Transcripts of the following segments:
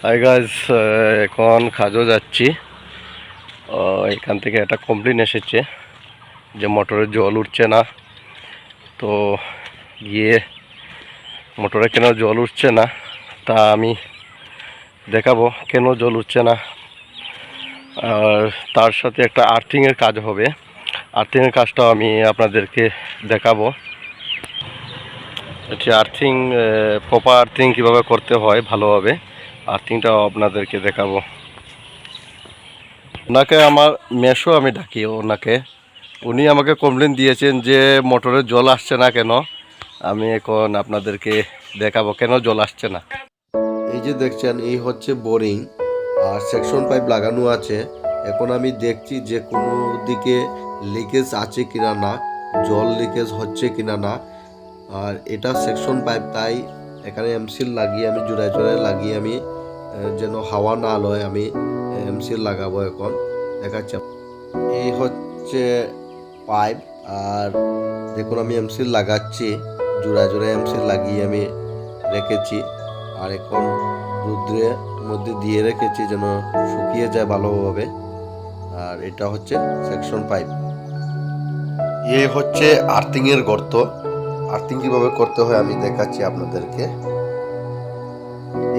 Hi guys, এখন কাজও যাচ্ছি। এখান থেকে একটা কমপ্লেন এসেছে যে মোটরে জল উঠছে না। তো গিয়ে মোটরে কেন জল উঠছে না তা আমি দেখাবো, কেন জল উঠছে না। আর তার সাথে একটা আর্থিংয়ের কাজ হবে, আর্থিংয়ের কাজটাও আমি আপনাদেরকে দেখাবো। এটি আর্থিং, প্রপার আর্থিং কীভাবে করতে হয় ভালোভাবে, আর্থিংটাও আপনাদেরকে দেখাবো। ওনাকে আমার মেশো আমি ডাকি ওনাকে। উনি আমাকে কমপ্লেন দিয়েছেন যে মোটরে জল আসছে না কেন। আমি এখন আপনাদেরকে দেখাবো কেন জল আসছে না। এই যে দেখছেন, এই হচ্ছে বোরিং আর সেকশন পাইপ লাগানো আছে। এখন আমি দেখছি যে কোনো দিকে লিকেজ আছে কিনা না, জল লিকেজ হচ্ছে কিনা না। আর এটা সেকশন পাইপ, তাই এখানে এমসিল লাগিয়ে আমি জোড়ায় জোড়ায় লাগিয়ে আমি যেন হাওয়া না লয় আমি এমসিল লাগাবো। এখন দেখাচ্ছি, এই হচ্ছে পাইপ। আর দেখুন আমি এমসিল লাগাচ্ছি, জোড়ায় জোড়ায় এমসিল লাগিয়ে আমি রেখেছি। আর এখন রৌদ্রের মধ্যে দিয়ে রেখেছি যেন শুকিয়ে যায় ভালোভাবে। আর এটা হচ্ছে সেকশন পাইপ। এই হচ্ছে আর্থিং এর গর্ত। আর্থিং কিভাবে করতে হয় আমি দেখাচ্ছি আপনাদেরকে।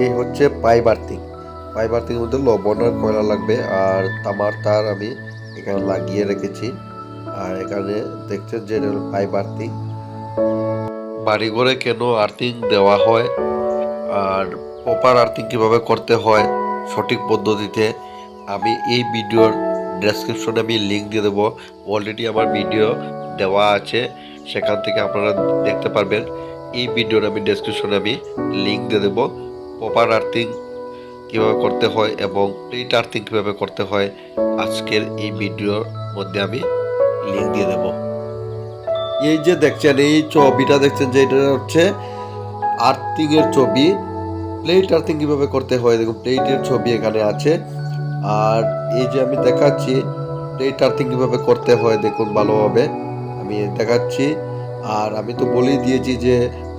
এই হচ্ছে পাইপ আর্থিং। পাইপ আর্থিং এর মধ্যে লবণ আর কয়লা লাগবে, আর তামার তার আমি এখানে লাগিয়ে রেখেছি। আর এখানে দেখছেন যে পাইপ আর্থিং। বাড়িঘরে কেন আর্থিং দেওয়া হয় আর প্রপার আর্থিং কীভাবে করতে হয় সঠিক পদ্ধতিতে, আমি এই ভিডিওর ডেসক্রিপশনে আমি লিঙ্ক দিয়ে দেবো। অলরেডি আমার ভিডিও দেওয়া আছে, সেখান থেকে আপনারা দেখতে পারবেন। এই ভিডিওর আমি ডেসক্রিপশনে আমি লিঙ্ক দিয়ে দেবো। প্রপার আর্থিং কীভাবে করতে হয় এবং প্লেট আর্থিং কীভাবে করতে হয় আজকের এই ভিডিওর মধ্যে আমি লিঙ্ক দিয়ে দেবো। এই যে দেখছেন, এই ছবিটা দেখছেন যে এটা হচ্ছে আর্থিং এর ছবি। প্লেট আর্থিং কিভাবে করতে হয় দেখুন, প্লেটের ছবি এখানে আছে। আর এই যে আমি দেখাচ্ছি প্লেট আর্থিং কিভাবে করতে হয়, দেখুন ভালোভাবে আমি দেখাচ্ছি। আর আমি তো বলেই দিয়েছি যে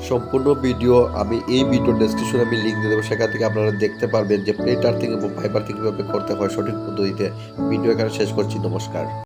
সম্পূর্ণ ভিডিও আমি এই ভিডিও ডেসক্রিপশনে আমি লিঙ্ক দিয়ে দেবো, সেখান থেকে আপনারা দেখতে পারবেন যে প্লেট আর্থিং এবং পাইপ আর্থিং কিভাবে করতে হয় সঠিক পদ্ধতিতে। ভিডিও এখানে শেষ করছি, নমস্কার।